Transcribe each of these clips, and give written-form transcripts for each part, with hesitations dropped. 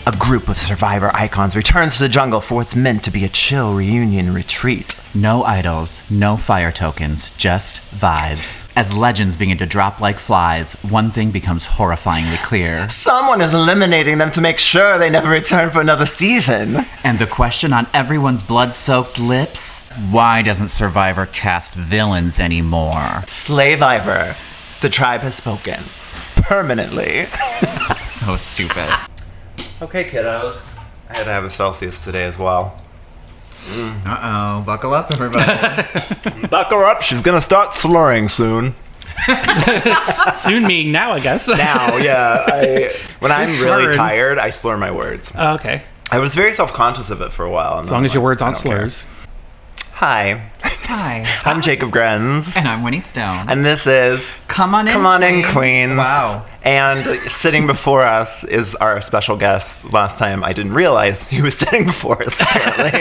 A group of survivor icons returns to the jungle for what's meant to be a chill reunion retreat. No idols, no fire tokens, just vibes. As legends begin to drop like flies, one thing becomes horrifyingly clear. Someone is eliminating them to make sure they never return for another season. And the question on everyone's blood-soaked lips? Why doesn't Survivor cast villains anymore? Slayvivor, the tribe has spoken. Permanently. So stupid. Okay, kiddos. I had to have a Celsius today as well. Uh-oh, buckle up, everybody. Buckle up, she's gonna start slurring soon. Soon meaning now, I guess. Now, yeah. When I'm really tired, I slur my words. Oh, okay. I was very self-conscious of it for a while. As long as your words aren't slurs. Hi. Hi. I'm Jacob Grenz. And I'm Winnie Stone. And this is Come On In Queens. Wow. And sitting before us is our special guest. Last time I didn't realize he was sitting before us, apparently.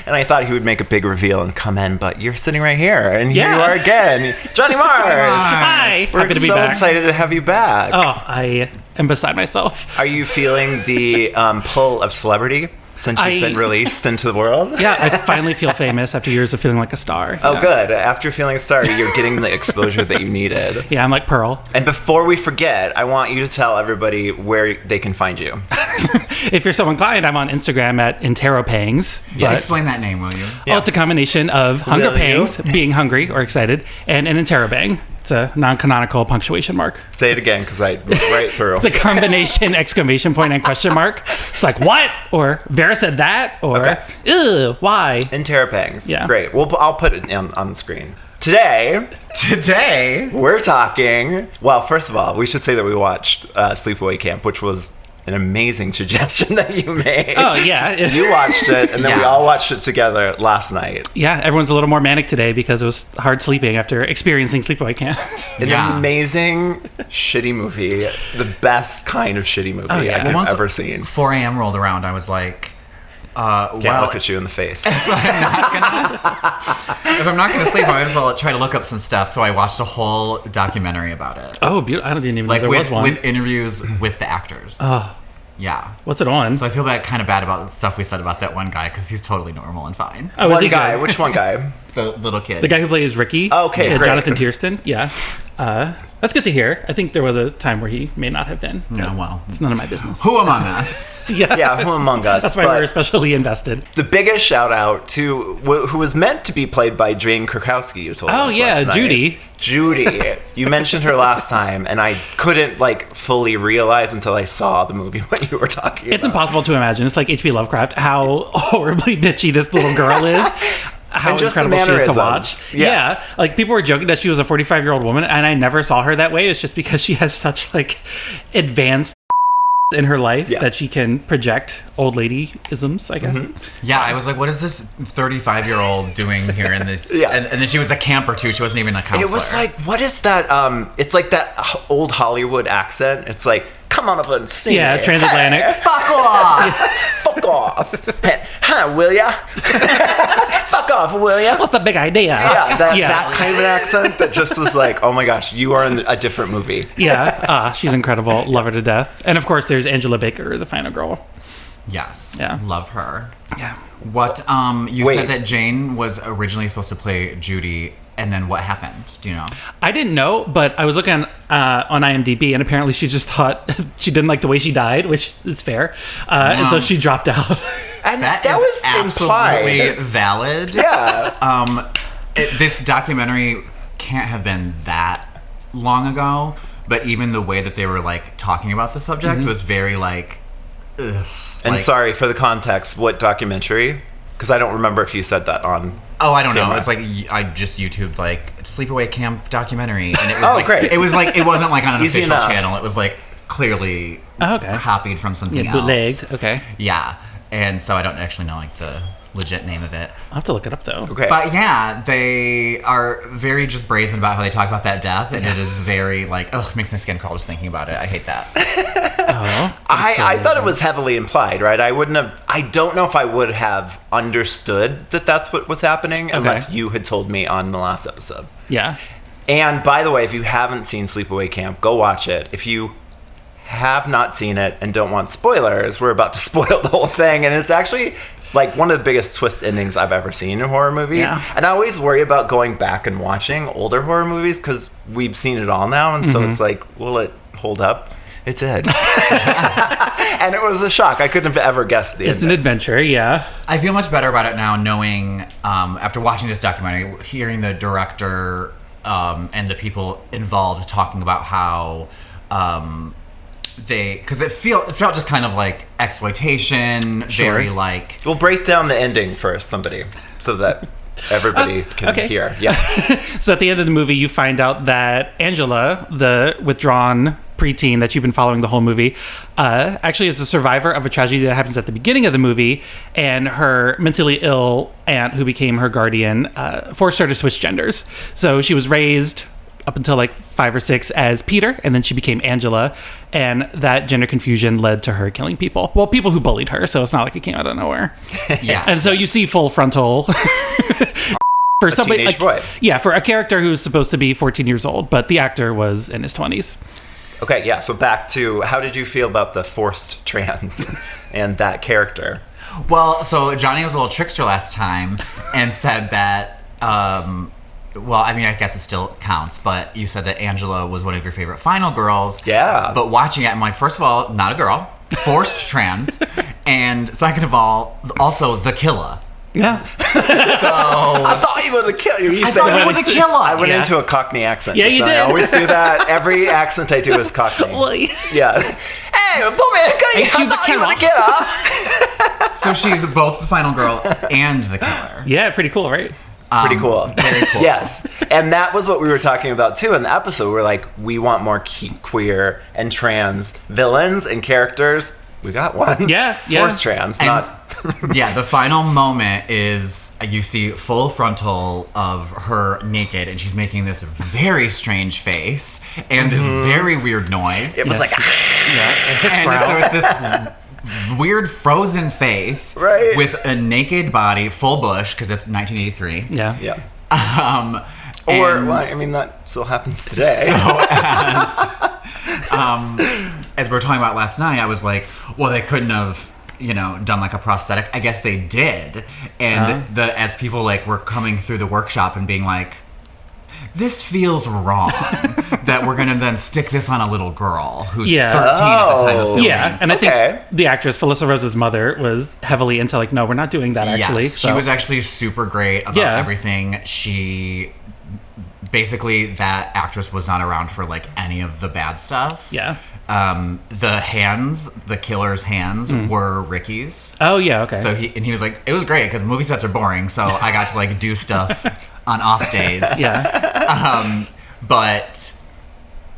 And I thought he would make a big reveal and come in, but you're sitting right here. And here you are again. Johnny Marth. Hi. We're Happy to be so back. excited to have you back. Oh, I am beside myself. Are you feeling the pull of celebrity since you've been released into the world? Yeah, I finally feel famous after years of feeling like a star. Oh, good. After feeling a star, you're getting the exposure that you needed. Yeah, I'm like Pearl. And before we forget, I want you to tell everybody where they can find you. If you're so inclined, I'm on Instagram at Interopangs. Yeah, explain that name, will you? Well, it's a combination of hunger pangs, being hungry or excited, and an interrobang. It's a non-canonical punctuation mark. Say it again, because I went right through. It's a combination exclamation point and question mark. It's like, what? Or Vera said that? Or, ew, why? Interapangs. Yeah. Great. I'll put it on the screen. Today, we're talking... Well, first of all, we should say that we watched Sleepaway Camp, which was an amazing suggestion that you made. Oh, yeah. You watched it, and then we all watched it together last night. Yeah, everyone's a little more manic today because it was hard sleeping after experiencing Sleepaway Camp. An amazing, shitty movie. The best kind of shitty movie I've ever seen. 4 a.m. rolled around, I was like... Can't look at you in the face. If I'm not gonna sleep, I might as well try to look up some stuff. So I watched a whole documentary about it. Oh, beautiful. I didn't even know there was one. With interviews with the actors. Oh. Yeah. What's it on? So I feel kind of bad about the stuff we said about that one guy because he's totally normal and fine. Oh, one guy. Which one guy? The little kid. The guy who plays Ricky. Oh, okay, great. Jonathan Tiersten. Yeah. That's good to hear. I think there was a time where he may not have been. No, well. It's none of my business. Who among us? Yeah, who among us? That's why we're especially invested. The biggest shout out to who was meant to be played by Jane Krakowski, you told us. Oh, yeah, last night. Judy. You mentioned her last time, and I couldn't fully realize until I saw the movie what you were talking about. It's impossible to imagine. It's like H.P. Lovecraft, how horribly bitchy this little girl is. How incredible she is to watch. Yeah. Like, people were joking that she was a 45-year-old woman, and I never saw her that way. It's just because she has such, advanced in her life that she can project old lady-isms, I guess. Mm-hmm. Yeah, I was like, what is this 35-year-old doing here in this? And then she was a camper, too. She wasn't even a counselor. It was like, what is that? It's like that old Hollywood accent. It's like, come on over and sing it. Transatlantic. Hey, fuck off. Fuck off. Huh, will ya? Fuck off, will ya? What's the big idea? Yeah, that kind of an accent that just was like, oh my gosh, you are in a different movie. Yeah, she's incredible. Love her to death. And of course, there's Angela Baker, the final girl. Yes. Yeah. Love her. Yeah. What, you said that Jane was originally supposed to play Judy, and then what happened? Do you know? I didn't know, but I was looking on IMDb, and apparently she just thought she didn't like the way she died, which is fair. And so she dropped out. And that was absolutely implied. valid. Yeah. This documentary can't have been that long ago, but even the way that they were talking about the subject was very ugh. And sorry for the context. What documentary? Because I don't remember if you said that on. Oh, I don't know. camera. It's I just YouTubed Sleepaway Camp documentary, and it was great. It was it wasn't on an Easy official enough. channel. It was clearly copied from something else. Bootlegged. Okay. Yeah, and so I don't actually know the legit name of it. I'll have to look it up though. Okay. But yeah, they are very just brazen about how they talk about that death, and it is very it makes my skin crawl just thinking about it. I hate that. I thought it was heavily implied, right? I don't know if I would have understood that that's what was happening unless you had told me on the last episode. Yeah. And by the way, if you haven't seen Sleepaway Camp, go watch it. If you have not seen it and don't want spoilers, we're about to spoil the whole thing. And it's actually like one of the biggest twist endings I've ever seen in a horror movie. Yeah. And I always worry about going back and watching older horror movies because we've seen it all now. And so it's like, will it hold up? It did. And it was a shock. I couldn't have ever guessed the ending. It's an adventure, yeah. I feel much better about it now knowing, after watching this documentary, hearing the director and the people involved talking about how because it felt just kind of like exploitation, very like... We'll break down the ending first, somebody, so that everybody can hear. Yeah. So at the end of the movie, you find out that Angela, the withdrawn preteen that you've been following the whole movie, actually is a survivor of a tragedy that happens at the beginning of the movie, and her mentally ill aunt, who became her guardian, forced her to switch genders. So she was raised up until like 5 or 6 as Peter, and then she became Angela, and that gender confusion led to her killing people. Well, people who bullied her, so it's not like it came out of nowhere. Yeah. And so you see full frontal for somebody like, boy. Yeah, for a character who's supposed to be 14 years old, but the actor was in his 20s. Okay, yeah, so back to, how did you feel about the forced trans and that character? Well, so Johnny was a little trickster last time and said that, well, I mean, I guess it still counts, but you said that Angela was one of your favorite final girls. Yeah. But watching it, I'm like, first of all, not a girl, forced trans, and second of all, also the killer. Yeah. So I thought you were the killer. I thought you were the killer. I went into a Cockney accent. Yeah, you did. I always do that. Every accent I do is Cockney. Yeah. Hey, I thought you were the killer. So she's both the final girl and the killer. Yeah, pretty cool, right? Pretty cool. Very cool. Yes. And that was what we were talking about too in the episode. We're like, we want more queer and trans villains and characters. We got one. Yeah. Forced trans, and, not... Yeah, the final moment is you see full frontal of her naked, and she's making this very strange face and this very weird noise. It was like... And so it's this weird frozen face with a naked body, full bush, because it's 1983. Yeah. Yeah. Or, well, I mean, that still happens today. So as we were talking about last night, I was like, well, they couldn't have, done like a prosthetic. I guess they did. And as people like were coming through the workshop and being like, this feels wrong that we're going to then stick this on a little girl who's 13 at the time of filming. Yeah, and I think the actress, Felissa Rose's mother, was heavily into like, no, we're not doing that actually. Yes, she was actually super great about everything. She... Basically, that actress was not around for like any of the bad stuff. Yeah. The killer's hands were Ricky's. Oh yeah, okay. So he was like, it was great because movie sets are boring, so I got to like do stuff on off days. Yeah. But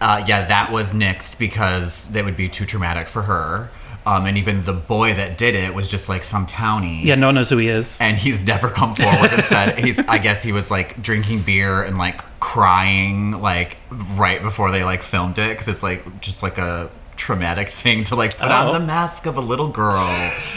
that was nixed because that would be too traumatic for her. And even the boy that did it was just like some townie. Yeah, no one knows who he is. And he's never come forward and said I guess he was like drinking beer and like crying like right before they like filmed it because it's like just like a traumatic thing to like put on the mask of a little girl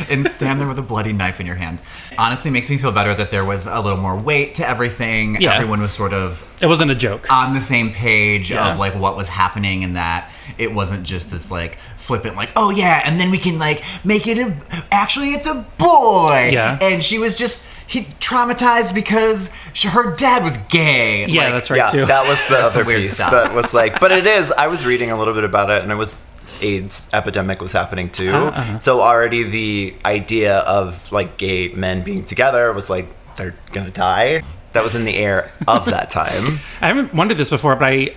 and stand there with a bloody knife in your hand. Honestly, makes me feel better that there was a little more weight to everything. Yeah. Everyone was sort of... It wasn't a joke. On the same page of like what was happening, and that it wasn't just this like flippant like, oh yeah, and then we can like make it actually it's a boy. Yeah. And she was just... He traumatized because her dad was gay. Yeah, like, that's right too. That was the other weird piece. stuff. But was like, but it is. I was reading a little bit about it, and it was AIDS epidemic was happening too. So already the idea of like gay men being together was like they're gonna die. That was in the air of that time. I haven't wondered this before, but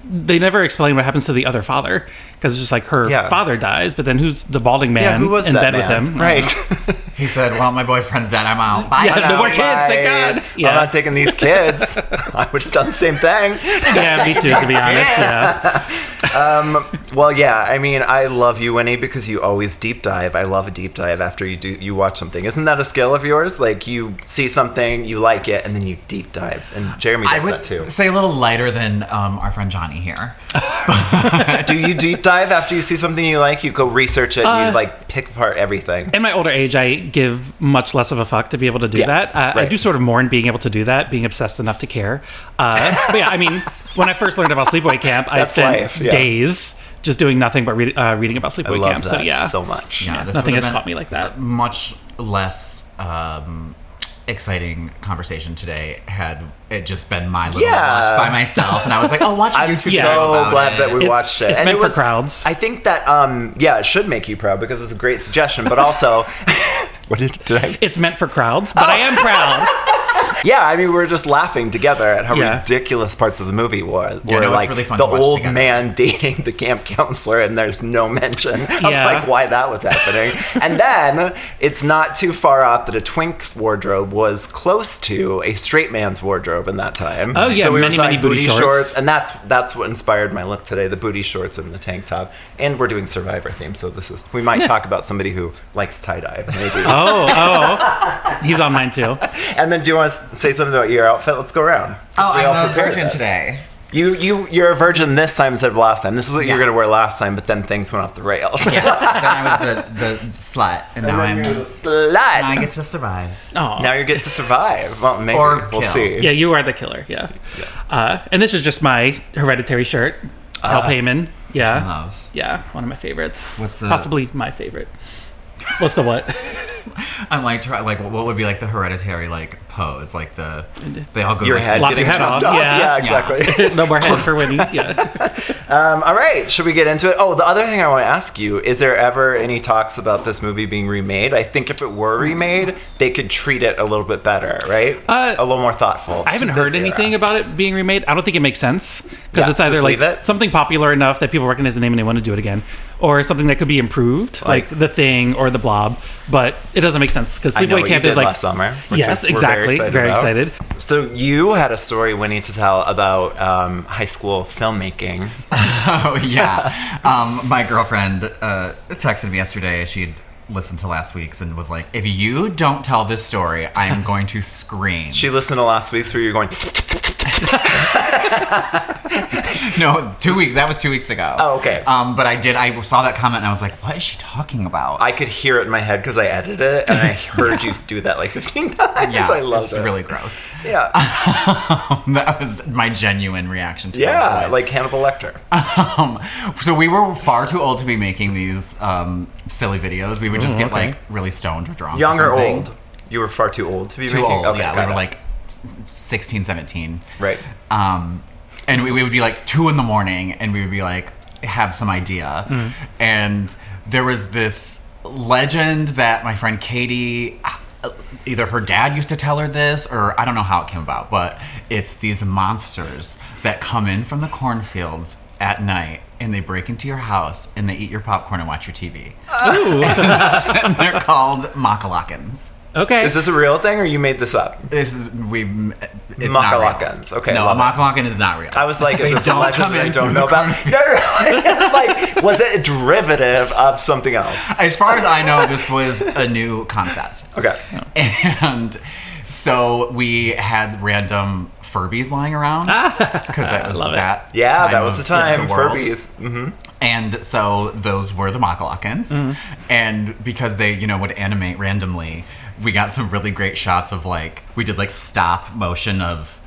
they never explain what happens to the other father because it's just like her father dies, but then who's the balding man who was in that bed with him? Right. He said, well, my boyfriend's dead. I'm out. Bye. Yeah, no more kids. Thank God. Yeah. I'm not taking these kids. I would have done the same thing. Yeah, me too, to be honest. Yeah. Well, yeah. I mean, I love you, Winnie, because you always deep dive. I love a deep dive after you watch something. Isn't that a skill of yours? Like you see something, you like it, and then you deep dive. And Jeremy does that too. I would say a little lighter than our friend Johnny here. Do you deep dive after you see something you like? You go research it. You like pick apart everything. In my older age, I give much less of a fuck to be able to do that. I do sort of mourn being able to do that, being obsessed enough to care. But yeah, I mean, when I first learned about Sleepaway Camp, I spent days just doing nothing but reading about Sleepaway Camp. That so yeah, so much. Yeah, nothing has caught me like that. Much less exciting conversation today had it just been my little watch by myself, and I was like, "Oh, watch I'm YouTube." so glad that we watched it. It's meant for crowds. I think that it should make you proud because it's a great suggestion, but also, It's meant for crowds, but I am proud. Yeah, I mean, we were just laughing together at how ridiculous parts of the movie were. Yeah, like really fun the to watch old together. man dating the camp counselor, and there's no mention of like why that was happening. And then it's not too far off that a twink's wardrobe was close to a straight man's wardrobe in that time. Oh yeah, so we many were saying booty shorts, and that's what inspired my look today: the booty shorts and the tank top. And we're doing Survivor theme, so we might talk about somebody who likes tie dye, maybe. Oh, he's on mine too. And then do you want to say something about your outfit? Let's go around. Oh, I'm a virgin today. You're a virgin this time instead of last time. This is what you were going to wear last time, but then things went off the rails. Yeah, then I was the slut, and now I'm the slut. Now I get to survive. Oh, Now you get to survive. Well, maybe Or we'll kill. see. yeah, you are the killer. Yeah. And this is just my Hereditary shirt. Hal Payman. Yeah. Love. Yeah, one of my favorites. What's the- possibly my favorite? What's the what? I'm like, what would be like the Hereditary like pose? Like they all go Your like, head Lop getting your head chopped off. off. Yeah. exactly. No more head for Winnie. Yeah. All right, should we get into it? Oh, the other thing I want to ask you, is there ever any talks about this movie being remade? I think if it were remade, they could treat it a little bit better, right? A little more thoughtful. I haven't heard anything about it being remade. I don't think it makes sense because Yeah, it's either just like leave it. something popular enough that people recognize the name and they want to do it again, or something that could be improved, like The Thing or The Blob. But it doesn't make sense because I know Sleepaway what Camp you is did like last summer. Which yes, we're exactly. Very about. excited. So you had a story, Winnie, to tell about high school filmmaking. Oh yeah. My girlfriend texted me yesterday. She'd listened to last week's and was like, "If you don't tell this story, I am going to scream." She listened to last week's where you're going. No, 2 weeks. That was 2 weeks ago. Oh, okay. But I saw that comment and I was like, "What is she talking about?" I could hear it in my head because I edited it, and I heard you do that like 15 times. Yeah, I loved it's it. really gross. Yeah. That was my genuine reaction to Yeah, those like Hannibal Lecter. So we were far too old to be making these silly videos. We would just get okay. like really stoned or drunk. Young or something. old? You were far too old to be Too making? old, Okay, yeah. got We were it. like 16, 17. Right. And we would be like 2 a.m. and we would be like, have some idea. And there was this legend that my friend Katie, either her dad used to tell her this, or I don't know how it came about, but it's these monsters that come in from the cornfields at night and they break into your house and they eat your popcorn and watch your TV. Ooh. And they're called Makalakans. Okay. Is this a real thing, or you made this up? It's not real. Makalakans. Okay, No, a love it. Makalakan is not real. I was like, is They this a don't legend come that I in don't through know the about? No, like, was it a derivative of something else? As far as I know, this was a new concept. Okay. And so we had random Furbies lying around because that was Love it. that. Yeah, time that was of the time. world. Furbies. Mm-hmm. And so those were the Makalakans. And because they, would animate randomly, we got some really great shots of we did stop motion of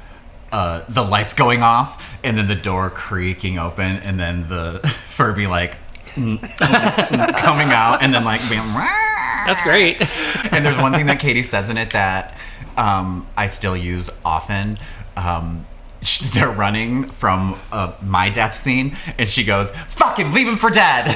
the lights going off and then the door creaking open and then the Furby coming out and then being That's great. And there's one thing that Katie says in it that I still use often. They're running from my death scene, and she goes, "Fuck him, leave him for dead."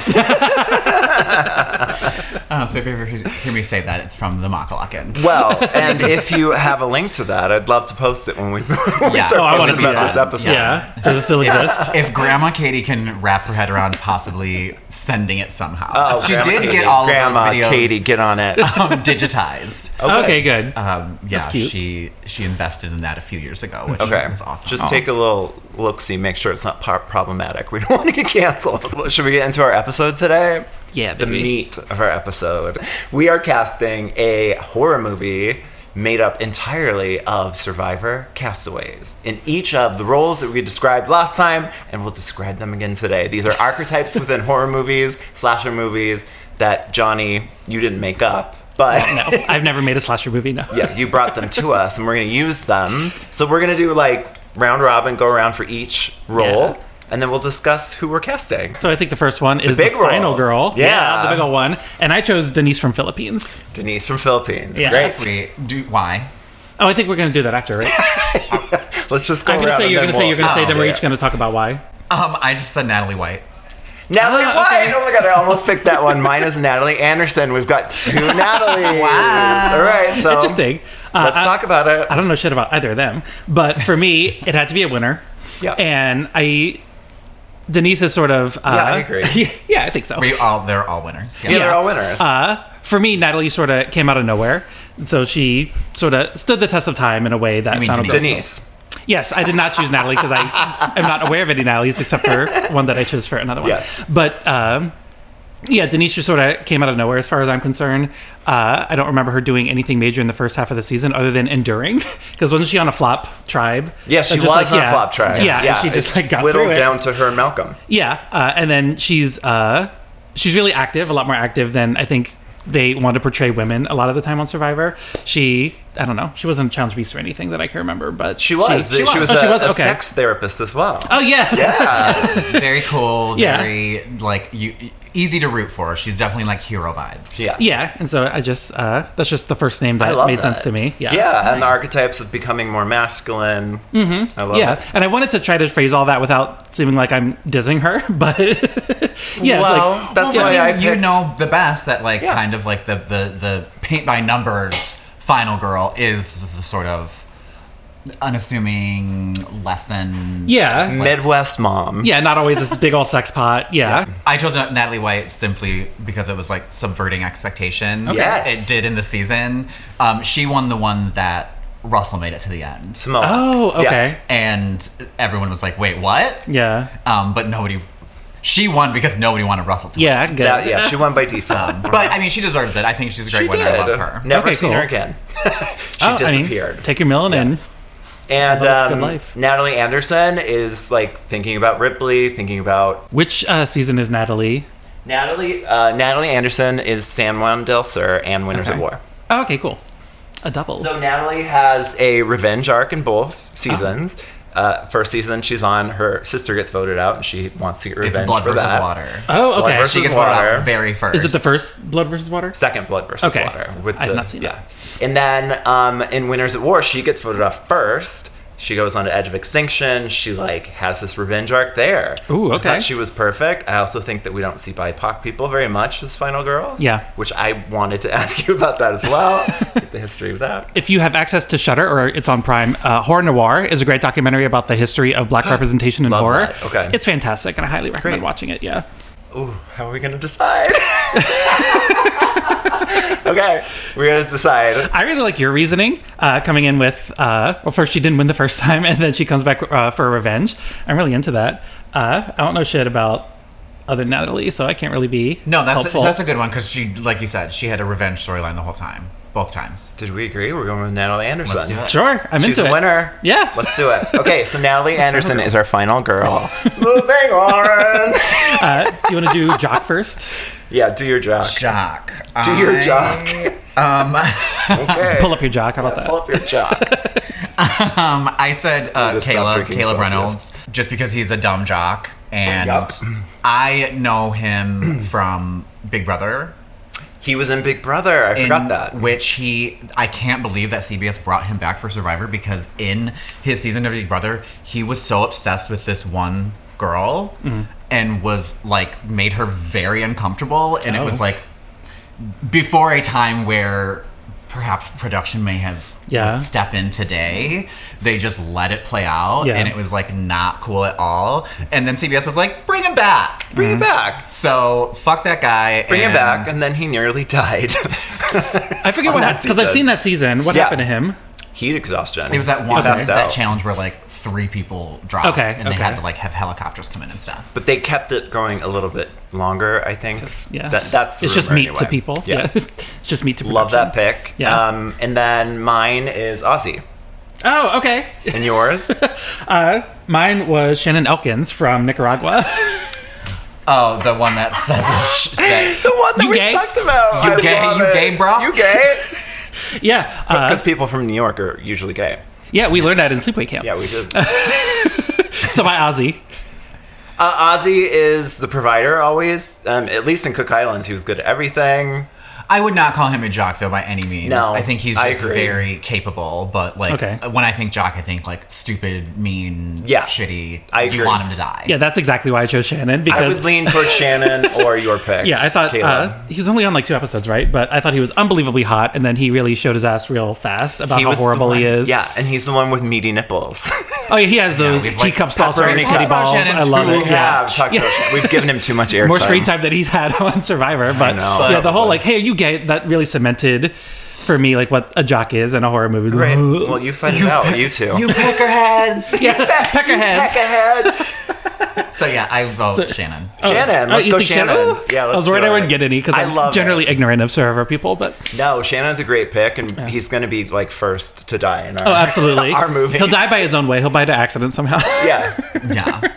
So if you ever hear me say that, it's from the Makalakans. Well, and if you have a link to that, I'd love to post it when we Yeah. start I wanna posting see about that. this episode. Yeah. Does it still exist? If Grandma Katie can wrap her head around possibly sending it somehow. Oh, She Grandma did Katie. get all Grandma of those videos Katie, get on it. Okay, digitized. good. Yeah, That's cute. she invested in that a few years ago, which Okay. was awesome. Just take a little look-see, make sure it's not problematic. We don't want to get canceled. Should we get into our episode today? Yeah, The baby. meat of our episode. We are casting a horror movie made up entirely of survivor castaways in each of the roles that we described last time, and we'll describe them again today. These are archetypes within horror movies, slasher movies that, Johnny, you didn't make up. But No, I've never made a slasher movie, no. yeah, you brought them to us, and we're going to use them. So we're going to do round robin, go around for each role. Yeah. And then we'll discuss who we're casting. So I think the first one is big the final girl. Yeah. The big old one. And I chose Denise from Philippines. Denise from Philippines. Yeah. Great. Sweet. Why? Oh, I think we're going to do that after, right? Let's just go I'm going to around say, and you're then going to say, you're going to say, then we're yeah. each going to talk about why. I just said Natalie White. Natalie White! Okay. Oh my god, I almost picked that one. Mine is Natalie Anderson. We've got 2 Natalies. Wow. All right, so Interesting. let's talk about it. I don't know shit about either of them. But for me, it had to be a winner. Yeah. And Denise is sort of... I agree. Yeah, I think so. They're all winners. Yeah, they're all winners. For me, Natalie sort of came out of nowhere. So she sort of stood the test of time in a way that... You mean Final Girls- Denise. Yes, I did not choose Natalie because I am not aware of any Natalies except for one that I chose for another one. Yes. But yeah, Denise just sort of came out of nowhere as far as I'm concerned. I don't remember her doing anything major in the first half of the season other than enduring. Because wasn't she on a flop tribe? Yeah, she Just was on a flop tribe. Yeah, and she just got whittled through it. down to her and Malcolm. Yeah, and then she's really active, a lot more active than I think they want to portray women a lot of the time on Survivor. I don't know, she wasn't a challenge beast or anything that I can remember, but She was a sex therapist as well. Oh yeah. Yeah. Very cool. Yeah. Very easy to root for. She's definitely like hero vibes. Yeah. Yeah, and so I just that's just the first name I that love made that. sense to me. Yeah. Yeah, and the archetypes of becoming more masculine. Mm-hmm. I love Yeah, it. and I wanted to try to phrase all that without seeming like I'm dizzing her, but yeah, Well, that's why I you picked- know the best that Yeah. kind of like the paint by numbers final girl is the sort of unassuming, less than Midwest mom. yeah, not always this big old sex pot. Yeah. I chose Natalie White simply because it was like subverting expectations. Okay. Yes. It did in the season. She won the one that Russell made it to the end. Simone. Oh, okay. Yes. And everyone was like, wait, what? Yeah. But she won because nobody wanted Russell to win. Yeah. Good. She won by default. But I mean, she deserves it. I think she's a great She winner. did. I love her. Never Okay, seen cool. her again. She Oh, I mean, disappeared. take your Melanin. And Good life. Natalie Anderson is like thinking about Ripley, thinking about Which season is Natalie? Natalie Anderson is San Juan del Sur and Winners Okay. at War. Oh, okay, cool. A double. So Natalie has a revenge arc in both seasons. First season, she's on. Her sister gets voted out, and she wants to get It's revenge blood for versus that. water. Oh, Blood okay. versus She gets voted water. out very first. Is it the first Blood versus Water? Second blood versus Okay. water. I have not seen that. And then in Winners at War, she gets voted off first. She goes on to Edge of Extinction. She like has this revenge arc there. Ooh, I okay. thought she was perfect. I also think that we don't see BIPOC people very much as final girls. Yeah. Which I wanted to ask you about that as well. Get the history of that. If you have access to Shudder or it's on Prime, Horror Noir is a great documentary about the history of black representation in Love horror. that. Okay. It's fantastic, and I highly recommend Great. watching it. Yeah. Ooh, how are we gonna decide? Okay, we're gonna decide. I really like your reasoning coming in with, well, first she didn't win the first time, and then she comes back for revenge. I'm really into that. I don't know shit about other Natalie, so I can't really be helpful. that's a good one because she, like you said, she had a revenge storyline the whole time, both times. Did we agree? We're going with Natalie Anderson. Let's do it. Sure, I'm She's into a it. winner. Yeah. Let's do it. Okay, so Natalie Anderson is our final girl. Moving on. You want to do Jock first? Yeah, do your jock. Jock. Do your jock. Okay. Pull up your jock. How about that? Pull up your jock. I said just stop drinking Caleb Celsius. Reynolds, just because he's a dumb jock, and Yup. I know him from Big Brother. He was in Big Brother. I forgot that. Which I can't believe that CBS brought him back for Survivor, because in his season of Big Brother, he was so obsessed with this one girl and was like, made her very uncomfortable. And it was like, before a time where perhaps production may have would step in today, they just let it play out, and it was like not cool at all. And then CBS was like, bring him back. Bring him back. So fuck that guy. Bring him back, and then he nearly died. I forget what happened, because I've seen that season. What happened to him? Heat exhaustion. It was that one Passed that out. challenge where like 3 people dropped, and they had to like have helicopters come in and stuff. But they kept it going a little bit longer, I think. Yeah, That's the it's just rumor meat to anyway. people. Yeah. It's just meat to production. Love that pick. Yeah. And then mine is Aussie. Oh, okay. And yours? Mine was Shannon Elkins from Nicaragua. Oh, the one that says that The one that You we gay? talked about. You I gay? love You it. gay, bro? You gay? Yeah. Because people from New York are usually gay. Yeah, we learned that in Sleepaway Camp. Yeah, we did. So my Ozzy. Ozzy is the provider always. At least in Cook Islands, he was good at everything. I would not call him a jock, though, by any means. No, I think he's just very capable. But, like, when I think jock, I think, like, stupid, mean, shitty. You want him to die. Yeah, that's exactly why I chose Shannon. Because I would lean towards Shannon or your pick. Yeah, I thought he was only on, like, 2 episodes, right? But I thought he was unbelievably hot, and then he really showed his ass real fast about how horrible he is. Yeah, and he's the one with meaty nipples. Oh, yeah, he has those teacup saucer and kitty balls. I love it. We've given him too much airtime. More screen time than he's had on Survivor. But yeah, the whole, like, hey, are you gay? That really cemented for me, like, what a jock is in a horror movie. Right. Well, you find it out, you two. You peckerheads. Yeah, peckerheads. So, yeah, I vote Shannon. Shannon. Let's go Shannon. Yeah, I was worried I wouldn't get any because I'm generally ignorant of Survivor people, but... No, Shannon's a great pick, and he's going to be, like, first to die in absolutely. our movie. He'll die by his own way. He'll die to accident somehow. Yeah.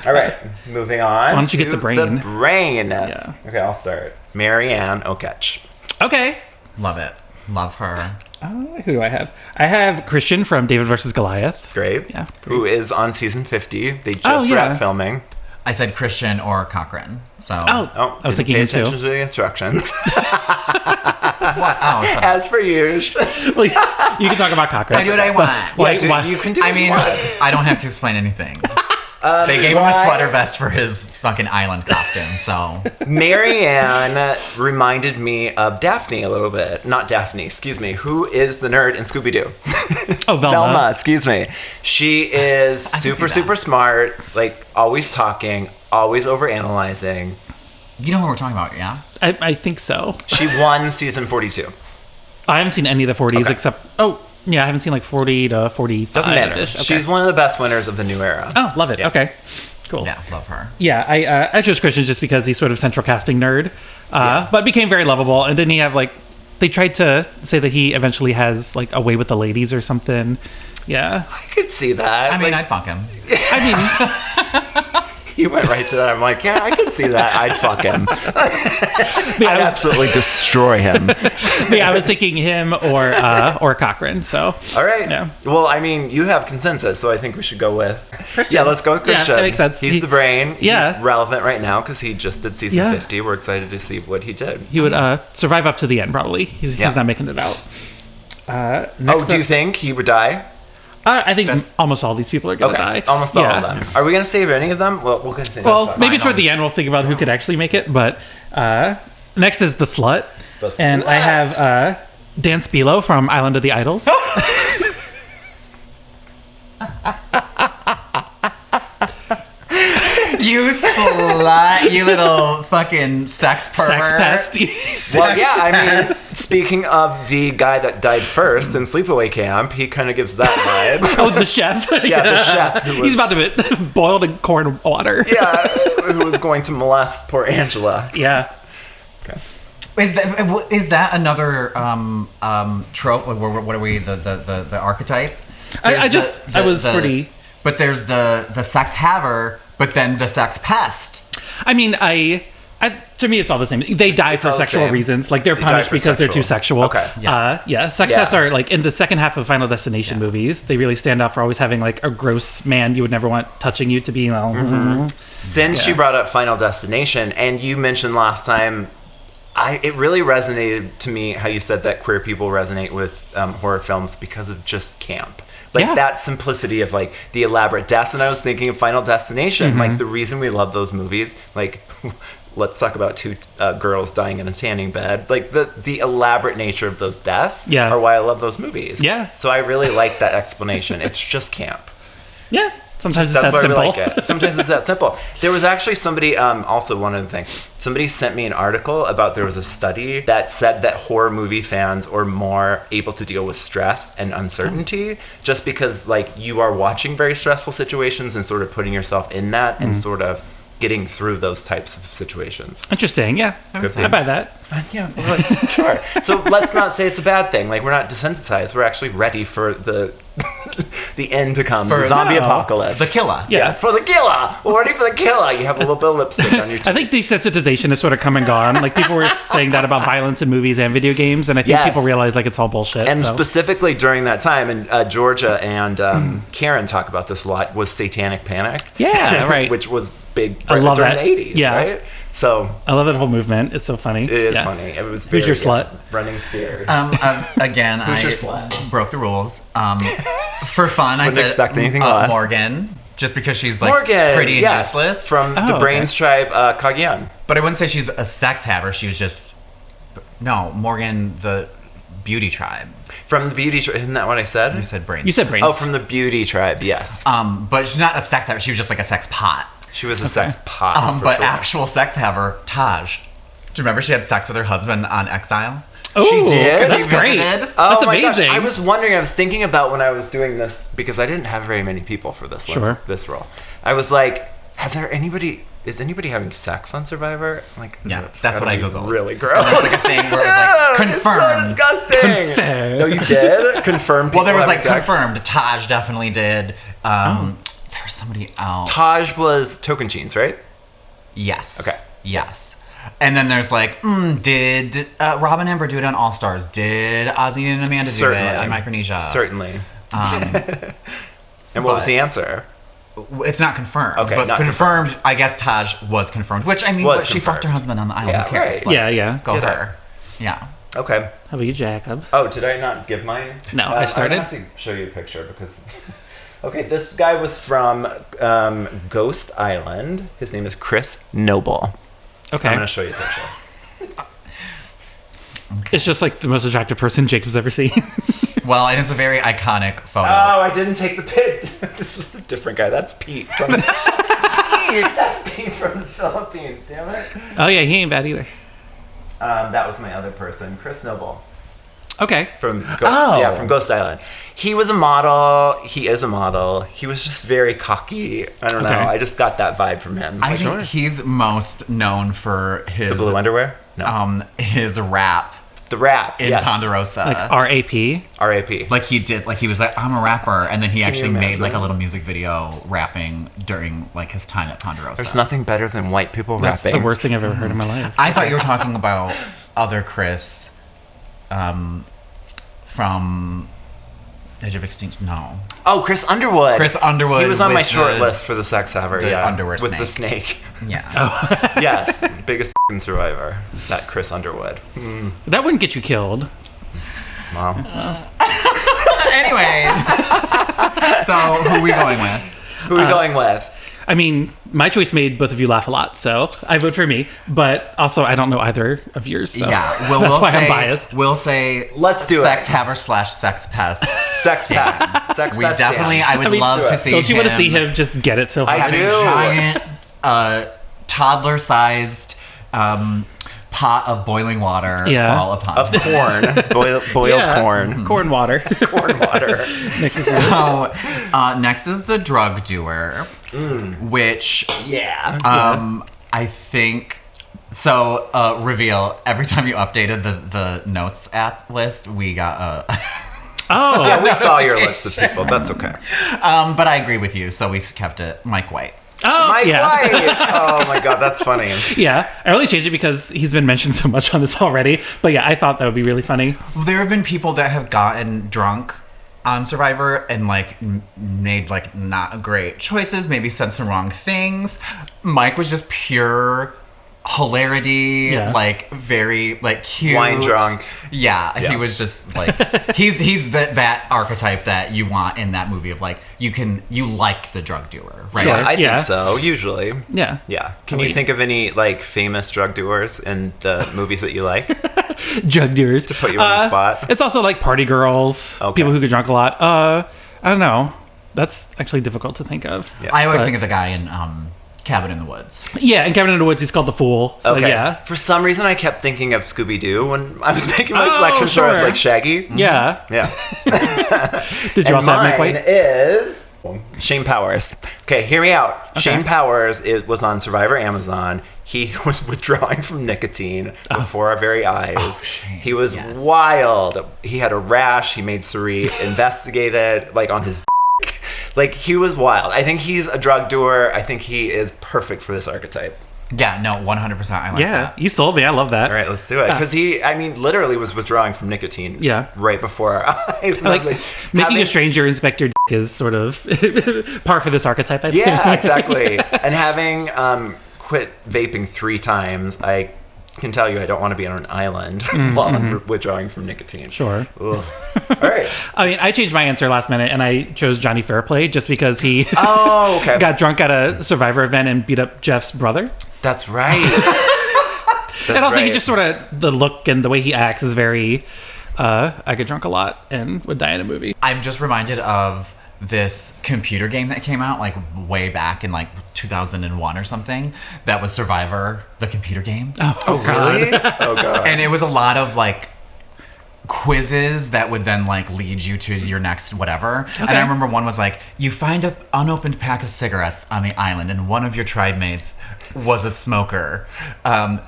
All right, moving on. Why don't you get the brain? The brain. Yeah. Okay, I'll start. Marianne Oketch. Okay. Love it. Love her. Who do I have? I have Christian from David vs. Goliath. Great. Yeah. Who is on season 50. They just wrapped filming. I said Christian or Cochran. So. I was thinking you too. Attention to the instructions. What? Oh, as per usual. Well, you can talk about Cochran. I do what I want. You can do what you want. I don't have to explain anything. They gave him a sweater vest for his fucking island costume, so... Marianne reminded me of Daphne a little bit. Not Daphne, excuse me. Who is the nerd in Scooby-Doo? Oh, Velma. Velma, excuse me. She is super smart, like, always talking, always overanalyzing. You know what we're talking about, yeah? I think so. She won season 42. I haven't seen any of the 40s except... Oh, yeah, I haven't seen like 40 to 45. Doesn't matter. Okay. She's one of the best winners of the new era. Oh, love it. Yeah. Okay, cool. Yeah, love her. Yeah, I chose Christian just because he's sort of central casting nerd, but became very lovable. And then he have like, they tried to say that he eventually has like a way with the ladies or something. Yeah, I could see that. I mean, I'd fuck him. You went right to that. I'm like, yeah, I could see that. I'd fuck him. I'd absolutely destroy him. I was thinking him or Cochran. So all right. Yeah. Well, I mean, you have consensus, so I think we should go with Christian. Yeah, let's go with Christian. Yeah, that makes sense. He's the brain. Yeah. He's relevant right now because he just did season 50. We're excited to see what he did. He would survive up to the end, probably. He's not making it out. Do you think he would die? I think almost all these people are going to die. Almost all of them. Are we going to save any of them? Well, we'll continue. Well, maybe toward the end we'll think about who could actually make it. But next is the slut. And I have Dan Spilo from Island of the Idols. You slut, you little fucking sex pervert. Sex pest. Well, yeah, I mean, speaking of the guy that died first in Sleepaway Camp, he kind of gives that vibe. Oh, the chef? Yeah, the chef. He's about to get boiled in corn water. Yeah, who was going to molest poor Angela. Yeah. Okay. Is that another trope? What are we, the archetype? I was pretty... But there's the sex haver, but then the sex pest. I mean, to me, it's all the same. They die for sexual reasons. Like, they're punished because they're too sexual. Okay. Yeah. Sex pests are, like, in the second half of Final Destination movies, they really stand out for always having, like, a gross man you would never want touching you to be, Since you brought up Final Destination, and you mentioned last time, it really resonated to me how you said that queer people resonate with horror films because of just camp. Like, that simplicity of, like, the elaborate deaths. And I was thinking of Final Destination. Like, the reason we love those movies, like, let's talk about two girls dying in a tanning bed. Like, the elaborate nature of those deaths are why I love those movies. Yeah. So I really like that explanation. It's just camp. Yeah. Sometimes it's that simple. I really like it. Sometimes it's that simple. There was actually somebody, also one other thing. Somebody sent me an article about there was a study that said that horror movie fans are more able to deal with stress and uncertainty just because, like, you are watching very stressful situations and sort of putting yourself in that and sort of getting through those types of situations. Interesting, yeah. I buy that. Yeah, well, sure. So let's not say it's a bad thing. Like, we're not desensitized. We're actually ready for the the end to come. The zombie apocalypse. The killer. Yeah, for the killer. We're ready for the killer. You have a little bit of lipstick on your teeth. I think desensitization has sort of come and gone. Like, people were saying that about violence in movies and video games, and I think people realize, like, it's all bullshit. And specifically during that time, and Georgia and Karen talk about this a lot, was Satanic Panic. Yeah, right. Which was big I love during that. the 80s, Yeah. right? So I love that whole movement. It's so funny. it is funny. It was Who's your slut? Running scared. Again, Who's your I slut? broke the rules. For fun, I Wouldn't said expect anything less. Morgan, just because she's like Morgan, pretty and yes, useless. from the Brains tribe, Cagayan. But I wouldn't say she's a sex haver. She was just Morgan, the beauty tribe. From the beauty tribe, isn't that what I said? You said brains. You said brains. Oh, from the beauty tribe, yes. But she's not a sex haver. She was just like a sex pot. She was a sex pot. But sure. actual sex haver, Taj. Do you remember she had sex with her husband on Exile? Oh, She did? That's great. visited. Oh That's my gosh, amazing. I was wondering, I was thinking about when I was doing this, because I didn't have very many people for this one, Sure. this role. I was like, is anybody having sex on Survivor? I'm like, Yeah, it's that's gotta what I be Googled. Really gross. There's like a thing where it was like confirmed. It's so disgusting. Confirmed. No, you did? Confirmed. Well, there was people like having sex? confirmed. Taj definitely did. There was somebody else. Taj was Tocantins, right? Yes. Okay. Yes. And then there's like, did Rob and Amber do it on All Stars? Did Ozzy and Amanda do it on Micronesia? Certainly. And what was the answer? It's not confirmed. Okay, but not confirmed. I guess Taj was confirmed. Which I mean, Was but she fucked her confirmed. husband on the island. Yeah, Who cares? right. Like, Yeah. Go Get her. Yeah. Okay. How about you, Jacob? Oh, did I not give mine? No, I started. I have to show you a picture because... Okay, this guy was from Ghost Island. His name is Chris Noble. Okay. I'm going to show you a picture. It's just like the most attractive person Jacob's ever seen. Well, and it's a very iconic photo. Oh, I didn't take the pic. This is a different guy. That's Pete. That's Pete from the Philippines, damn it. Oh, yeah, he ain't bad either. That was my other person, Chris Noble. Okay. From Ghost Island. He was a model. He is a model. He was just very cocky. I don't know. Okay. I just got that vibe from him. I think he's most known for his The blue underwear? No. His rap The rap. in Ponderosa. Like R.A.P. R.A.P. Like he was like, I'm a rapper, and then he actually you made imagine? like a little music video rapping during like his time at Ponderosa. There's nothing better than white people That's rapping. the worst thing I've ever heard in my life. I thought you were talking about other Chris, from Edge of Extinction. No, Oh, Chris Underwood. Chris Underwood. He was on my with short the- list for the sex haver. the Yeah, underwear with snake. the snake. Yeah. Yes, biggest f***ing survivor. That Chris Underwood. That wouldn't get you killed. Mom. Anyways, so who are we going with? Who are we going with? I mean, my choice made both of you laugh a lot, so I vote for me. But also, I don't know either of yours, so Yeah, that's we'll why say, I'm biased. We'll say Let's do sex it. haver / sex pest. Sex pass. Sex We pass. definitely. Dan. I would love do to it. see. Don't you want to see him just get it so I hard? do. Having a giant, toddler-sized pot of boiling water fall upon Of him. corn. Boiled Yeah. corn. Corn water. Corn water. So next is the drug doer, which Yeah. I think. So reveal every time you updated the notes app list, we got a. Oh, Yeah, we saw your list of people. That's okay. But I agree with you, so we kept it Mike White. oh, Mike yeah. White. Oh my god, that's funny. Yeah, I only changed it because he's been mentioned so much on this already. But yeah, I thought that would be really funny. There have been people that have gotten drunk on Survivor and like made like not great choices, maybe said some wrong things. Mike was just pure hilarity, Yeah. like very like cute, Wine drunk. Yeah, Yeah. he was just like he's that archetype that you want in that movie of like you like the drug dealer, right? Yeah, I Yeah. think so. Usually. Yeah. Yeah. Can Wait. you think of any like famous drug doers in the movies that you like? Drug dealers. Put you on the spot. It's also like party girls, Okay. people who get drunk a lot. I don't know. That's actually difficult to think of. Yeah. I always But- think of the guy in Cabin in the Woods. Yeah, and Cabin in the Woods, he's called the Fool. So Okay. yeah. For some reason, I kept thinking of Scooby Doo when I was making my Oh, selection. So I was sure. like Shaggy. Yeah. Yeah. Did you And also have Mike mine White? is Shane Powers. Okay, hear me out. Okay. Shane Powers was on Survivor Amazon. He was withdrawing from nicotine before our very eyes. Oh, Shane. He was wild. He had a rash. He made Suri investigate it, like on his like, he was wild. I think he's a drug doer. I think he is perfect for this archetype. Yeah, no, 100%. I like that. You sold me. I love that. All right, let's do it. Because he, I mean, literally was withdrawing from nicotine right before our eyes. Like, making a stranger Inspector is sort of par for this archetype, I think. Yeah, exactly. And having quit vaping 3 times, I can tell you I don't want to be on an island while I'm withdrawing from nicotine. Sure. All right. I mean, I changed my answer last minute, and I chose Johnny Fairplay just because he got drunk at a Survivor event and beat up Jeff's brother. That's right. And also, he just sort of, the look and the way he acts is very, I get drunk a lot and would die in a movie. I'm just reminded of this computer game that came out like way back in like 2001 or something. That was Survivor, the computer game. Oh really? Oh god. And it was a lot of like quizzes that would then like lead you to your next whatever. Okay. And I remember one was like, you find an unopened pack of cigarettes on the island and one of your tribe mates was a smoker.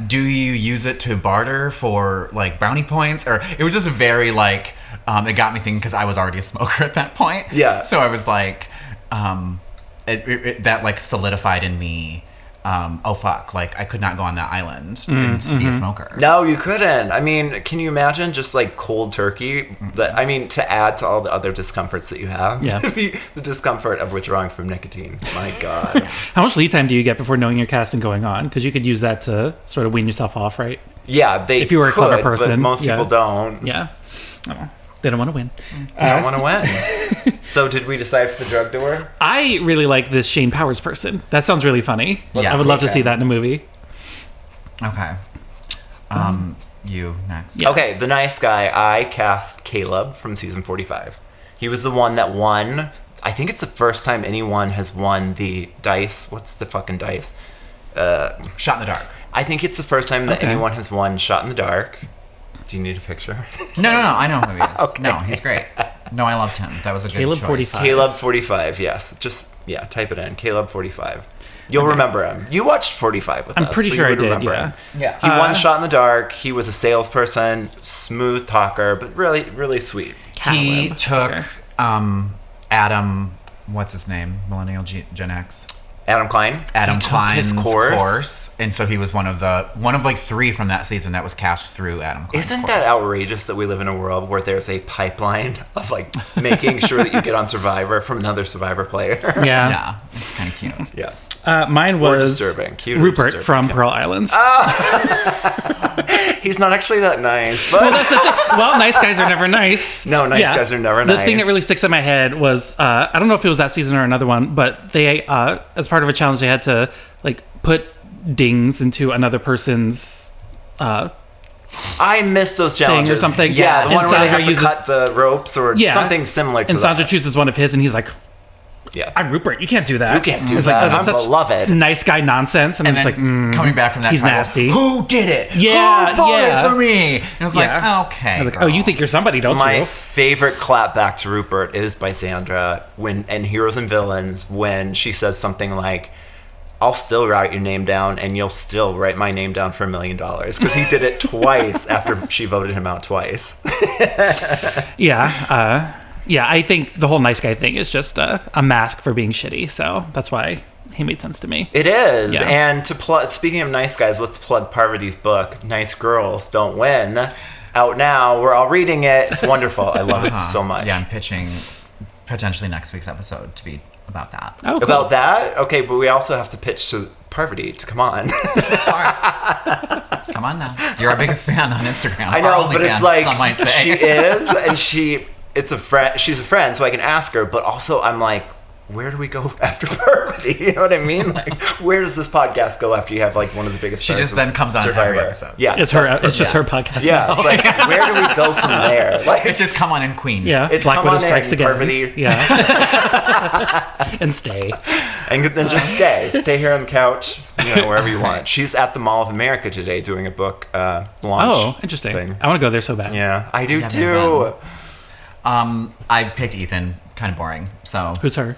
Do you use it to barter for like brownie points? Or it was just very like, it got me thinking because I was already a smoker at that point. Yeah. So I was like, that like solidified in me. Oh fuck, like I could not go on that island and be a smoker. No, you couldn't. I mean, can you imagine just like cold turkey? I mean, to add to all the other discomforts that you have. Yeah. The discomfort of withdrawing from nicotine. My God. How much lead time do you get before knowing your cast and going on? Because you could use that to sort of wean yourself off, right? Yeah, if you were a clever person. But most people don't. Yeah. Oh, they don't want to win. They don't want to win. So did we decide for the drug doer? I really like this Shane Powers person. That sounds really funny. Yeah. I would love to see that in a movie. Okay. You next. Yeah. Okay, the nice guy. I cast Caleb from season 45. He was the one that won. I think it's the first time anyone has won the dice. What's the fucking dice? Shot in the dark. I think it's the first time that anyone has won Shot in the Dark. Do you need a picture? No. I know who he is. Okay. No, he's great. No, I loved him. That was a good Caleb choice. 45. Caleb 45, yes. Just, type it in. Caleb 45. You'll remember him. You watched 45 with us. I'm pretty sure I did, yeah. Yeah. He won Shot in the Dark. He was a salesperson, smooth talker, but really, really sweet. He Caleb. took Adam, what's his name? Millennial Gen X. Adam Klein. Adam Klein's his course. and so he was one of like 3 from that season that was cast through Adam Klein's Isn't course. that outrageous that we live in a world where there's a pipeline of like making sure that you get on Survivor from another Survivor player? Yeah. Yeah, it's kind of cute. Yeah. Mine was disturbing. Cute or Rupert disturbing, from yeah. Pearl Islands. He's not actually that nice. But Well, that's the thing. Well, nice guys are never nice. No, nice guys are never nice. The thing that really sticks in my head was, I don't know if it was that season or another one, but they, as part of a challenge, they had to like put dings into another person's I miss those challenges. or something. Yeah, the And one where they have Sandra to cut the ropes or something similar to and that. Sandra chooses one of his, and he's like, Yeah. I'm Rupert. You can't do that. You can't do It's that. that's I'm such beloved. Nice guy nonsense. And I'm And just then like, coming back from that he's title, nasty. Who did it? Yeah, Who voted yeah. for me? And I was like, okay. I was like, girl. oh, you think you're somebody, don't My you? favorite clap back to Rupert is by Sandra in Heroes and Villains when she says something like, I'll still write your name down and you'll still write my name down for $1 million, because he did it twice after she voted him out twice. Yeah, I think the whole nice guy thing is just a mask for being shitty, so that's why he made sense to me. It is. Yeah. And speaking of nice guys, let's plug Parvati's book, Nice Girls Don't Win. Out now. We're all reading it. It's wonderful. I love it so much. Yeah, I'm pitching potentially next week's episode to be about that. Oh, cool. About that? Okay, but we also have to pitch to Parvati to come on. Come on now. You're our biggest fan on Instagram. I know, Our only but fan, it's like some might say. she is, and it's a friend. She's a friend, so I can ask her. But also, I'm like, where do we go after Parvati? You know what I mean? Like, where does this podcast go after you have like one of the biggest? She stars just of then comes on Survivor? every episode. Yeah, It's her. It's just her podcast. Yeah, now. it's like where do we go from there? Like, It's just come on in Queen. Yeah, It's Black come Widow on strikes in, again. Parvati. Yeah, and stay. and then just stay here on the couch, wherever you want. She's at the Mall of America today doing a book launch. Oh, interesting. thing. I want to go there so bad. Yeah, I do Yeah, too. I picked Ethan. Kind of boring. So Who's her?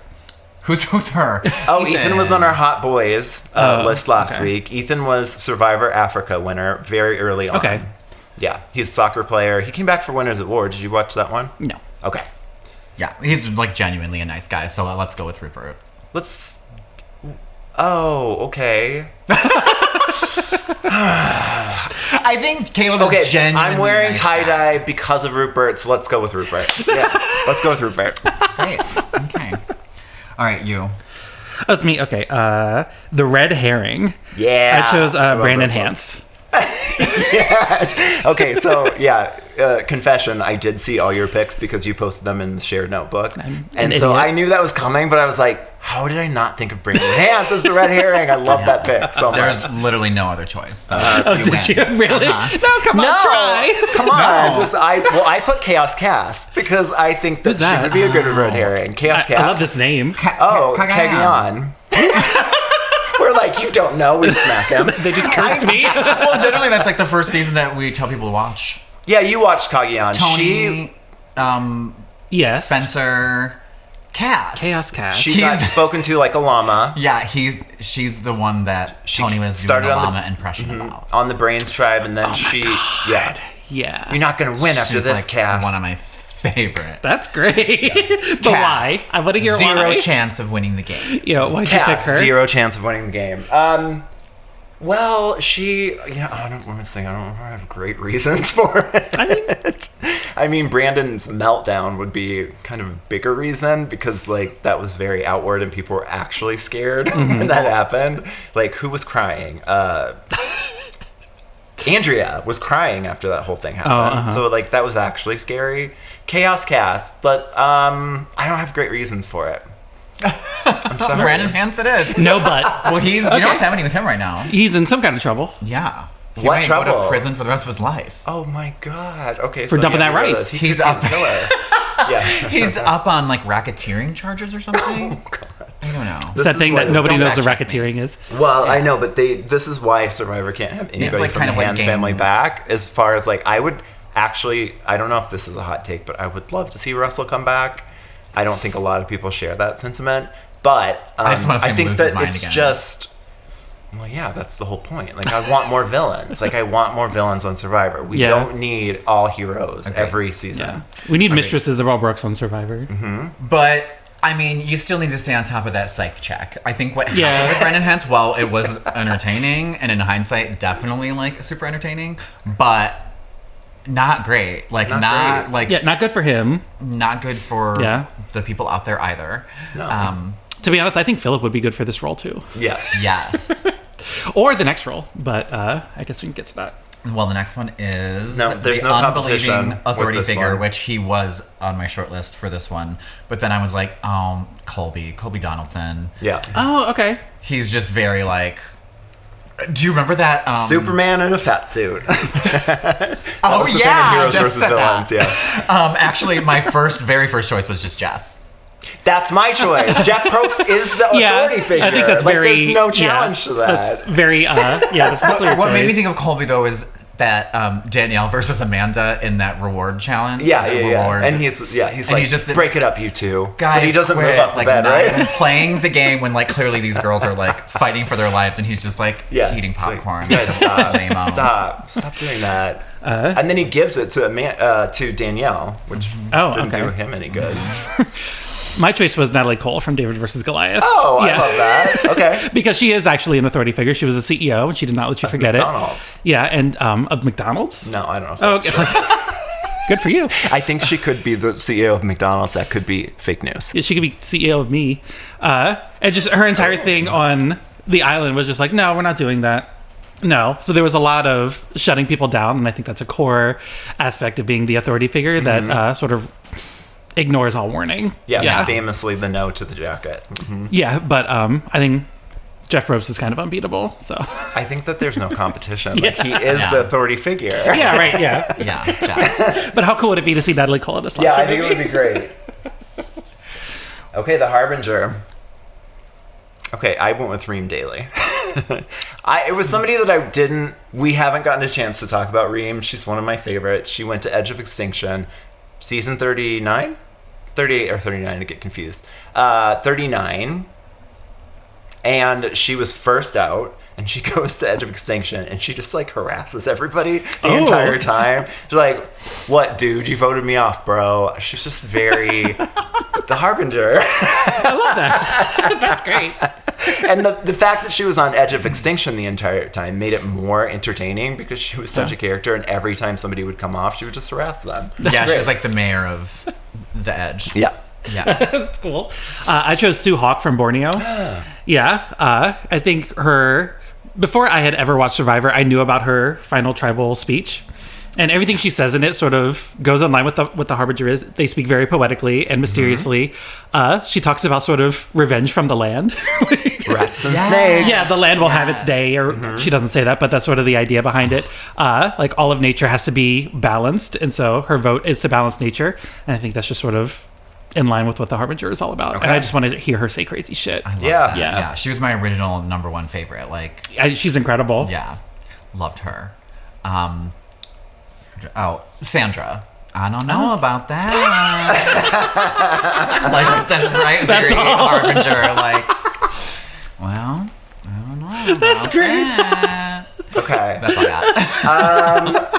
Who's her? Oh, Ethan was on our Hot Boys list last week. Ethan was Survivor Africa winner very early on. Okay. Yeah, he's a soccer player. He came back for Winners at War. Did you watch that one? No. Okay. Yeah, he's like genuinely a nice guy, so let's go with Rupert. Oh, okay. I think Caleb is genuinely I'm wearing nice tie-dye because of Rupert, so let's go with Rupert. Yeah, let's go with Rupert. Great. Okay. All right, you. Oh, it's me. Okay. The red herring. Yeah. I chose Brandon Hance. Yes. Okay, so confession, I did see all your picks because you posted them in the shared notebook. And so I knew that was coming, but I was like, how did I not think of Brandon Hance as the red herring? I love that pick so much. There's literally no other choice. So did you really? No, come on, try. Come on. I put Chaos Cast because I think that she would be a good red herring. Chaos Cast. I love this name. Cagayan. We're like, you don't know, we smack him. They just cursed me. Well, generally that's like the first season that we tell people to watch. Yeah, you watched Cagayan. Tony, yes. Spencer, Cass. Chaos Cast. She got spoken to like a llama. Yeah, she's the one that Tony was doing a llama impression about. On the Brains Tribe, and then Yeah. You're not going to win after She's this, like Cass. one of my favorite. That's great. But why? I want to hear why. Zero chance of winning the game. Yeah, why'd you pick her? Zero chance of winning the game. Well, I don't know if I have great reasons for it. I mean, Brandon's meltdown would be kind of a bigger reason because, like, that was very outward and people were actually scared when that happened. Like, who was crying? Andrea was crying after that whole thing happened. So, like, that was actually scary. Chaos Cast, but I don't have great reasons for it. I'm sorry. Brandon Hance it is. No, but. Well, you know what's happening with him right now? He's in some kind of trouble. Yeah. He What might trouble? go to prison for the rest of his life. Oh my god. Okay. For dumping that rice. He's up. Yeah. He's up on like racketeering charges or something. Oh god. I don't know. It's that thing that nobody knows what fact check racketeering is. Well, I know, but this is why Survivor can't have anybody like from kind the of like Hans game. family back. As far as like, I would actually, I don't know if this is a hot take, but I would love to see Russell come back. I don't think a lot of people share that sentiment, but I just want to see him think lose that his mind it's again. just. Well, yeah, that's the whole point. Like, I want more villains. Like, I want more villains on Survivor. We don't need all heroes every season. Yeah. We need Mistresses of All Brooks on Survivor. But I mean, you still need to stay on top of that psych check. I think what happened with Brendan Hance, while it was entertaining, and in hindsight, definitely like super entertaining, but not great. Like not good for him. Not good for the people out there either. No. To be honest, I think Philip would be good for this role too. Yeah. Yes. Or the next role, but I guess we can get to that. Well, the next one is there's the no unbelieving competition authority with this figure, one. which he was on my short list for this one. But then I was like, Colby Donaldson. Yeah. Oh, okay. He's just very like. Do you remember that Superman in a fat suit? Oh yeah, Heroes Jeff versus said villains. that. Yeah. Actually, my very first choice was just Jeff. That's my choice. Jeff Probst is the authority figure. I think that's very. There's no challenge to that. That's very. That's not clear. What made me think of Colby though is that Danielle versus Amanda in that reward challenge. Yeah. And he's like, he's just break it up, you two. Guys, but he doesn't quit. move up the like, bed, not right? even playing the game when like clearly these girls are like fighting for their lives, and he's just like eating popcorn. Like, guys, stop! Lame-o. Stop doing that. And then he gives it to Danielle, which didn't do him any good. My choice was Natalie Cole from David versus Goliath. Oh, I love that. Okay. Because she is actually an authority figure. She was a CEO, and she did not let you forget McDonald's. it. Yeah, and of McDonald's? No, I don't know if that's true. Good for you. I think she could be the CEO of McDonald's. That could be fake news. Yeah, she could be CEO of me. And just her entire thing on the island was just like, no, we're not doing that. No. So there was a lot of shutting people down, and I think that's a core aspect of being the authority figure that sort of ignores all warning. Yeah, famously the no to the jacket. Yeah, but I think Jeff Probst is kind of unbeatable. So I think that there's no competition. Like, he is the authority figure. Yeah, right. Yeah. Jeff. But how cool would it be to see Natalie Cole in a slap? Yeah, I think it would be great. Okay, the Harbinger. Okay, I went with Reem Daly. It was somebody that we haven't gotten a chance to talk about. Reem, she's one of my favorites. She went to Edge of Extinction, season 39? 38 or 39, to get confused. 39. And she was first out. And she goes to Edge of Extinction, and she just, like, harasses everybody the entire time. She's like, what, dude? You voted me off, bro. She's just very... the Harbinger. I love that. That's great. And the fact that she was on Edge of Extinction the entire time made it more entertaining because she was such a character, and every time somebody would come off, she would just harass them. Yeah, she was like the mayor of the Edge. Yeah. Yeah. That's cool. I chose Sue Hawk from Borneo. Yeah. I think her... Before I had ever watched Survivor, I knew about her final tribal speech. And everything she says in it sort of goes in line with what the Harbinger is. They speak very poetically and mysteriously. She talks about sort of revenge from the land. Rats and snakes. Yeah, the land will have its day. Or she doesn't say that, but that's sort of the idea behind it. Like all of nature has to be balanced. And so her vote is to balance nature. And I think that's just sort of in line with what the Harbinger is all about. Okay. And I just wanted to hear her say crazy shit. Yeah. She was my original number one favorite. Like, she's incredible. Yeah. Loved her. Sandra. I don't know about that. Like, that's right. That's very all. Harbinger. Like, well, I don't know. That's great. That. Okay. That's all I got.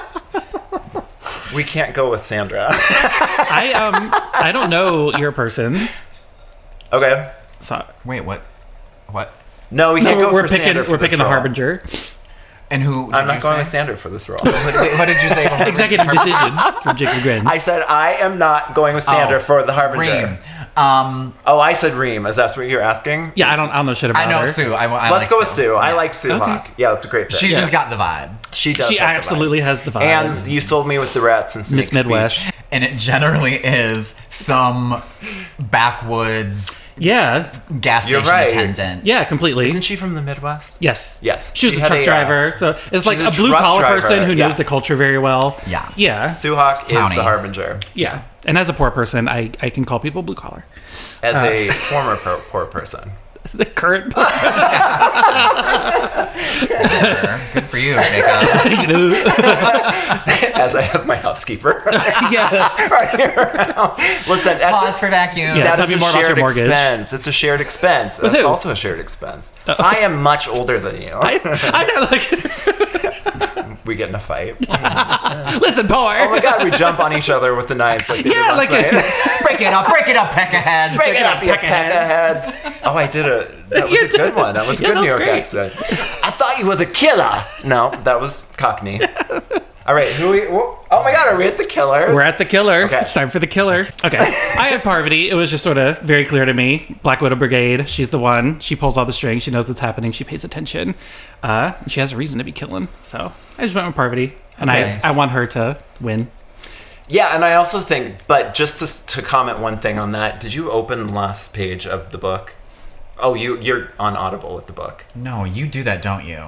We can't go with Sandra. I don't know your person. Okay. So wait, what? No, we can't go for Sandra. We're picking the Harbinger. And who? I'm not going with Sandra for this role. What did you say? Executive decision from Jacob Grins. I said I am not going with Sandra for the Harbinger. Reem. I said Reem. Is that what you're asking? Yeah, I don't know shit about her. I know Sue. Let's like go with Sue. Sue. I like Sue Hawk. Yeah, that's a great pick. She just got the vibe. She does. She absolutely has the vibe. And you sold me with the rats and snakes. Miss Midwest. Speech. And it generally is some backwoods gas station attendant. Yeah, completely. Isn't she from the Midwest? Yes. Yes. She was a truck driver. So it's like a blue collar person who knows the culture very well. Yeah. Yeah. Sue Hawk is the Harbinger. Yeah. And as a poor person, I can call people blue collar. As a former poor person. The current. Good for you, Jacob. As I have my housekeeper. Yeah. Right here. Listen, pause for vacuum. Yeah, that is a shared expense. It's a shared expense. That's who? also a shared expense. I am much older than you. I know, like. We get in a fight. Listen, poor. Oh my god, we jump on each other with the knives like they did last night. Break it up, peckerheads. Break it up, you peckerheads. Oh, I did that was a good one. That was a good New York accent. I thought you were the killer. No, that was Cockney. All right, oh my god, are we at the killer? We're at the killer. Okay. It's time for the killer. Okay. I had Parvati. It was just sort of very clear to me. Black Widow Brigade. She's the one. She pulls all the strings. She knows what's happening. She pays attention. She has a reason to be killing. So I just went with Parvati. And I want her to win. Yeah, and I also think, but just to comment one thing on that, did you open the last page of the book? Oh, you're on Audible with the book. No, you do that, don't you?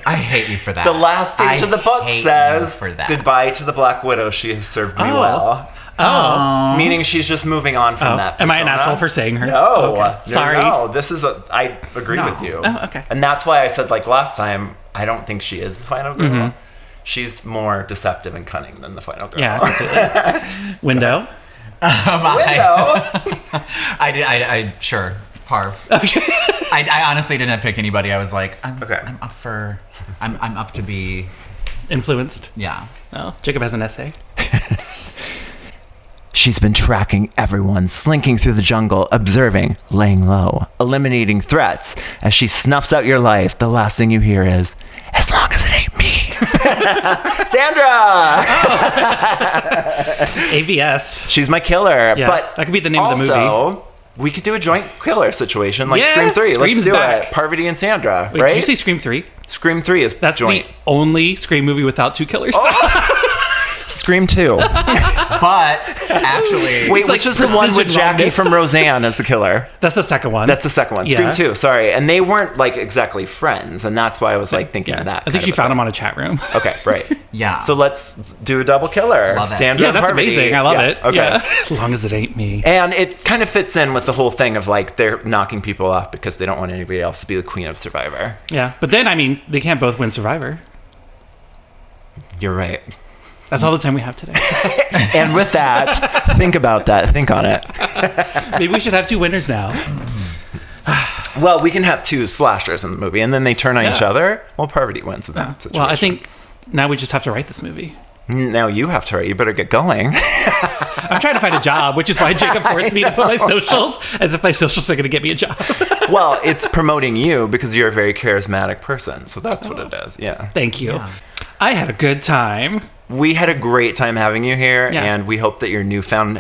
I hate you for that. The last page of the book says, goodbye to the Black Widow. She has served me well. Oh. Meaning she's just moving on from that persona. Am I an asshole for saying her? No. Okay. Sorry. No, this is I agree with you. Oh, okay. And that's why I said, like last time, I don't think she is the final girl. Mm-hmm. She's more deceptive and cunning than the final girl. Yeah. Window? I sure. Parv. Okay. I honestly didn't pick anybody. I was like, I'm up to be influenced. Yeah. Oh, Jacob has an essay. She's been tracking everyone, slinking through the jungle, observing, laying low, eliminating threats. As she snuffs out your life, the last thing you hear is, as long as it ain't me. Sandra! AVS. She's my killer. Yeah, but that could be the name of the movie. We could do a joint killer situation like Scream 3. Let's do it. Parvati and Sandra, Wait, right? Did you say Scream 3? Scream 3 is That's joint. The only Scream movie without two killers. Scream 2. But actually... Wait, which is the one with Jackie from Roseanne as the killer? That's the second one. That's the second one. Yeah. Scream 2, sorry. And they weren't like exactly friends, and that's why I was like thinking of that. I think she found him on a chat room. Okay, right. Yeah. So let's do a double killer. Love it. Sandra and that's Parvati. amazing. I love it. Okay. Yeah. As long as it ain't me. And it kind of fits in with the whole thing of like they're knocking people off because they don't want anybody else to be the queen of Survivor. Yeah. But then, I mean, they can't both win Survivor. You're right. That's all the time we have today. And with that, think about that. Think on it. Maybe we should have 2 winners now. Well, we can have 2 slashers in the movie, and then they turn on each other. Well, Parvati wins in that situation. Well, I think now we just have to write this movie. Now you have to write. You better get going. I'm trying to find a job, which is why Jacob forced me to put my socials, as if my socials are going to get me a job. Well, it's promoting you because you're a very charismatic person. So that's what it is. Yeah. Thank you. Yeah. I had a good time. We had a great time having you here, and we hope that your newfound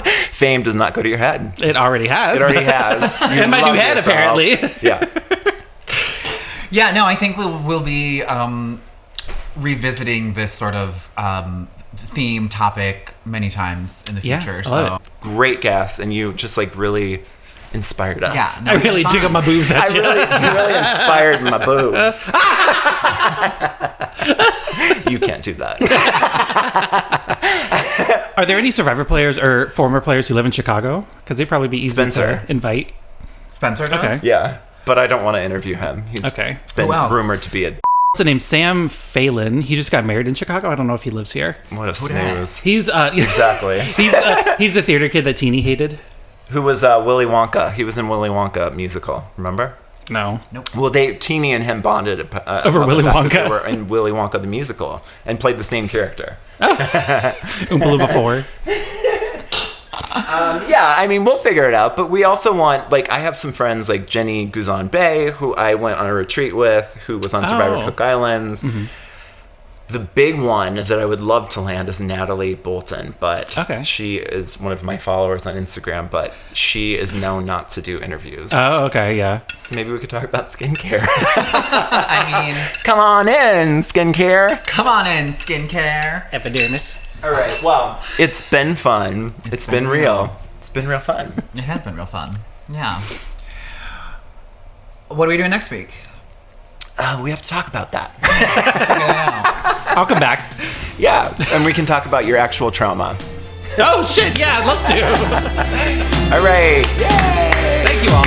fame does not go to your head. It already has. It already has. And my new head, apparently. Yeah. Yeah, no, I think we'll be revisiting this sort of theme topic many times in the future. I love it. Great guest, and you just like really inspired us. Yeah, no, I really jiggled my boobs at you. You really inspired my boobs. You can't do that. Are there any Survivor players or former players who live in Chicago? Because they'd probably be easy Spencer. to invite. Spencer does? Okay. Yeah, but I don't want to interview him. He's Okay. been Who else? rumored to be a What's the name? Sam Phelan. He just got married in Chicago. I don't know if he lives here. what a snooze. He's Exactly. he's the theater kid that Teenie hated. Who was Willy Wonka? He was in Willy Wonka musical. Remember? No. Well, Teenie and him bonded Over about Willy the fact that Wonka. They were in Willy Wonka the musical and played the same character. Oompa Loompa 4. Yeah, I mean, we'll figure it out. But we also want, like, I have some friends like Jenny Guzan Bay, who I went on a retreat with, who was on Survivor Cook Islands. Mm-hmm. The big one that I would love to land is Natalie Bolton, but she is one of my followers on Instagram, but she is known not to do interviews. Oh, okay, yeah. Maybe we could talk about skincare. I mean, Come on in, skincare. come on in, skincare. Epidermis. All right, well, it's been fun. It's been real. It's been real fun. It has been real fun. Yeah. What are we doing next week? We have to talk about that. I'll come back. Yeah, and we can talk about your actual trauma. Oh, shit, yeah, I'd love to. All right. Yay! Thank you all.